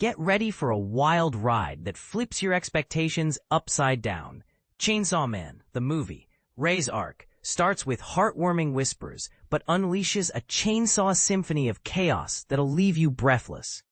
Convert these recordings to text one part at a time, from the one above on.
Get ready for a wild ride that flips your expectations upside down. Chainsaw Man, the movie, Reze Arc, starts with heartwarming whispers, but unleashes a chainsaw symphony of chaos that'll leave you breathless.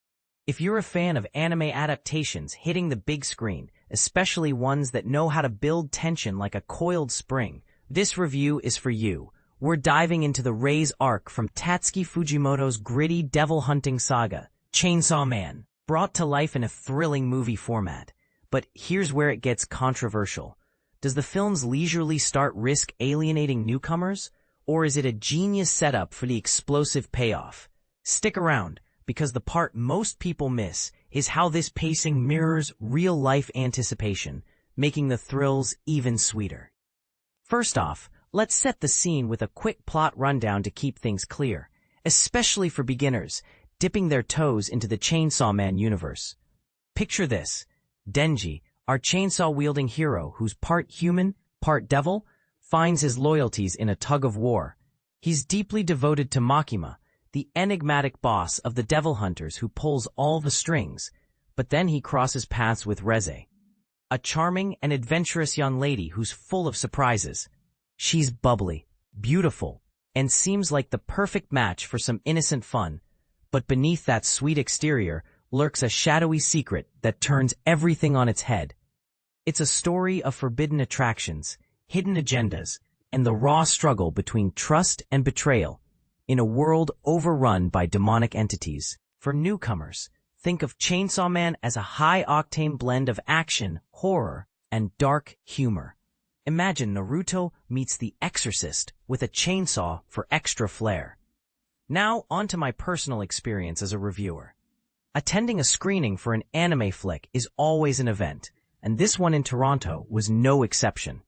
If you're a fan of anime adaptations hitting the big screen, especially ones that know how to build tension like a coiled spring, this review is for you. We're diving into the Reze Arc from Tatsuki Fujimoto's gritty devil-hunting saga, Chainsaw Man, brought to life in a thrilling movie format. But here's where it gets controversial. Does the film's leisurely start risk alienating newcomers, or is it a genius setup for the explosive payoff? Stick around, because the part most people miss is how this pacing mirrors real-life anticipation, making the thrills even sweeter. First off, let's set the scene with a quick plot rundown to keep things clear, especially for beginners dipping their toes into the Chainsaw Man universe. Picture this: Denji, our chainsaw-wielding hero who's part human, part devil, finds his loyalties in a tug-of-war. He's deeply devoted to Makima, the enigmatic boss of the devil hunters who pulls all the strings, but then he crosses paths with Reze, a charming and adventurous young lady who's full of surprises. She's bubbly, beautiful, and seems like the perfect match for some innocent fun, but beneath that sweet exterior lurks a shadowy secret that turns everything on its head. It's a story of forbidden attractions, hidden agendas, and the raw struggle between trust and betrayal in a world overrun by demonic entities. For newcomers, think of Chainsaw Man as a high-octane blend of action, horror, and dark humor. Imagine Naruto meets The Exorcist with a chainsaw for extra flair. Now, on to my personal experience as a reviewer. Attending a screening for an anime flick is always an event, and this one in Toronto was no exception.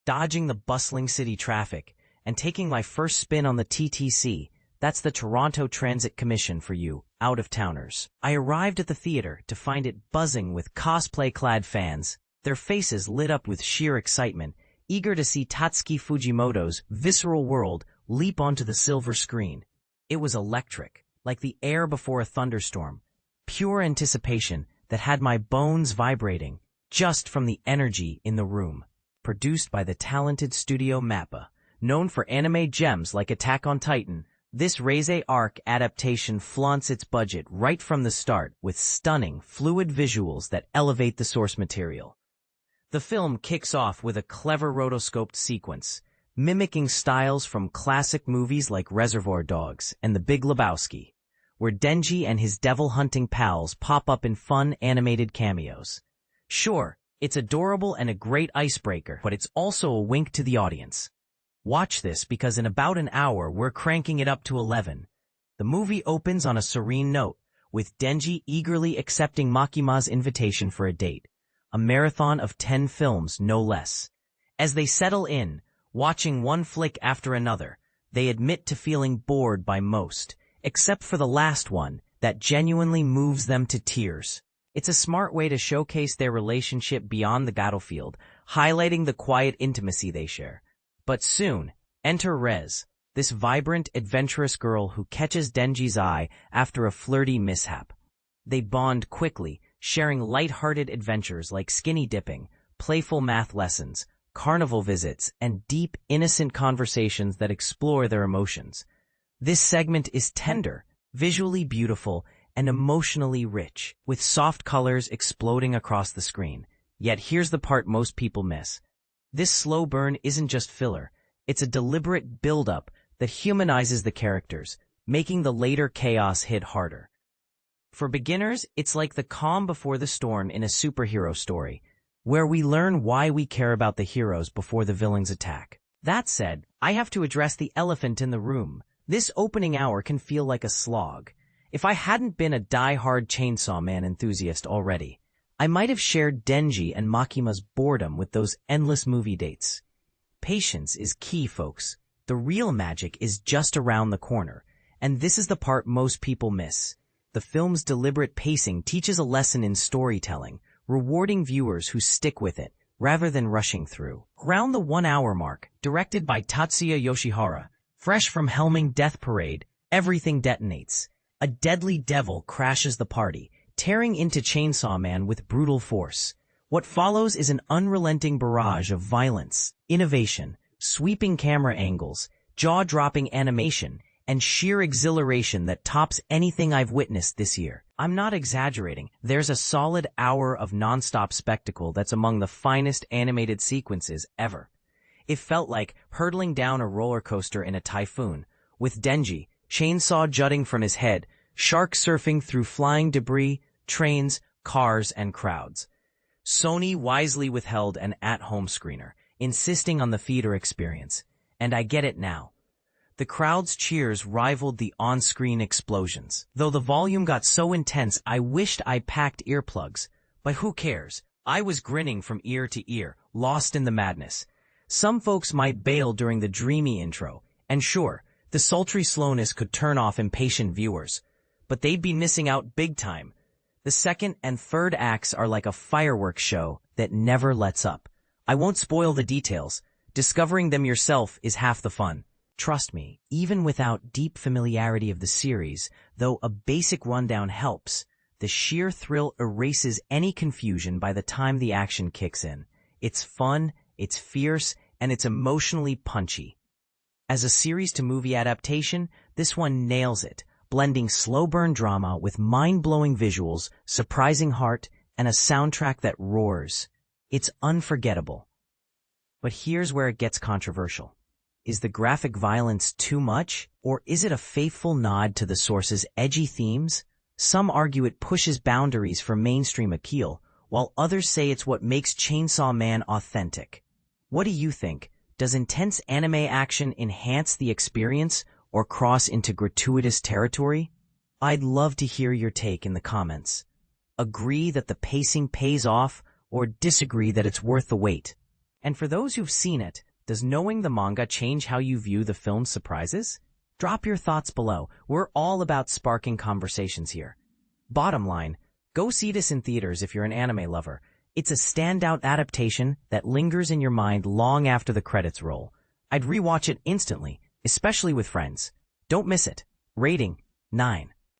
Dodging the bustling city traffic and taking my first spin on the TTC, that's the Toronto Transit Commission for you, out-of-towners. I arrived at the theater to find it buzzing with cosplay-clad fans, their faces lit up with sheer excitement, eager to see Tatsuki Fujimoto's visceral world leap onto the silver screen. It was electric, like the air before a thunderstorm, pure anticipation that had my bones vibrating just from the energy in the room. Produced by the talented studio MAPPA, known for anime gems like Attack on Titan, this Reze Arc adaptation flaunts its budget right from the start with stunning, fluid visuals that elevate the source material. The film kicks off with a clever rotoscoped sequence, mimicking styles from classic movies like Reservoir Dogs and The Big Lebowski, where Denji and his devil-hunting pals pop up in fun animated cameos. Sure, it's adorable and a great icebreaker, but it's also a wink to the audience. Watch this because in about an hour we're cranking it up to 11. The movie opens on a serene note, with Denji eagerly accepting Makima's invitation for a date. A marathon of 10 films, no less. As they settle in, watching one flick after another, they admit to feeling bored by most, except for the last one that genuinely moves them to tears. It's a smart way to showcase their relationship beyond the battlefield, highlighting the quiet intimacy they share. But soon, enter Reze, this vibrant, adventurous girl who catches Denji's eye after a flirty mishap. They bond quickly, sharing light-hearted adventures like skinny dipping, playful math lessons, carnival visits, and deep, innocent conversations that explore their emotions. This segment is tender, visually beautiful, and emotionally rich, with soft colors exploding across the screen. Yet here's the part most people miss. This slow burn isn't just filler, it's a deliberate build-up that humanizes the characters, making the later chaos hit harder. For beginners, it's like the calm before the storm in a superhero story, where we learn why we care about the heroes before the villains attack. That said, I have to address the elephant in the room. This opening hour can feel like a slog. If I hadn't been a die-hard Chainsaw Man enthusiast already, I might have shared Denji and Makima's boredom with those endless movie dates. Patience is key, folks. The real magic is just around the corner, and this is the part most people miss. The film's deliberate pacing teaches a lesson in storytelling, rewarding viewers who stick with it, rather than rushing through. Around the 1 hour mark, directed by Tatsuya Yoshihara, fresh from helming Death Parade, everything detonates. A deadly devil crashes the party, tearing into Chainsaw Man with brutal force. What follows is an unrelenting barrage of violence, innovation, sweeping camera angles, jaw-dropping animation, and sheer exhilaration that tops anything I've witnessed this year. I'm not exaggerating. There's a solid hour of nonstop spectacle that's among the finest animated sequences ever. It felt like hurtling down a roller coaster in a typhoon, with Denji, chainsaw jutting from his head, shark surfing through flying debris, trains, cars, and crowds. Sony wisely withheld an at-home screener, insisting on the theater experience. And I get it now. The crowd's cheers rivaled the on-screen explosions. Though the volume got so intense I wished I packed earplugs. But who cares? I was grinning from ear to ear, lost in the madness. Some folks might bail during the dreamy intro, and sure, the sultry slowness could turn off impatient viewers. But they'd be missing out big time. The second and third acts are like a fireworks show that never lets up. I won't spoil the details. Discovering them yourself is half the fun. Trust me, even without deep familiarity of the series, though a basic rundown helps, the sheer thrill erases any confusion by the time the action kicks in. It's fun, it's fierce, and it's emotionally punchy. As a series-to-movie adaptation, this one nails it, blending slow-burn drama with mind-blowing visuals, surprising heart, and a soundtrack that roars. It's unforgettable. But here's where it gets controversial. Is the graphic violence too much, or is it a faithful nod to the source's edgy themes? Some argue it pushes boundaries for mainstream appeal, while others say it's what makes Chainsaw Man authentic. What do you think? Does intense anime action enhance the experience or cross into gratuitous territory? I'd love to hear your take in the comments. Agree that the pacing pays off, or disagree that it's worth the wait? And for those who've seen it, does knowing the manga change how you view the film's surprises? Drop your thoughts below. We're all about sparking conversations here. Bottom line, go see this in theaters if you're an anime lover. It's a standout adaptation that lingers in your mind long after the credits roll. I'd rewatch it instantly, especially with friends. Don't miss it. Rating 9.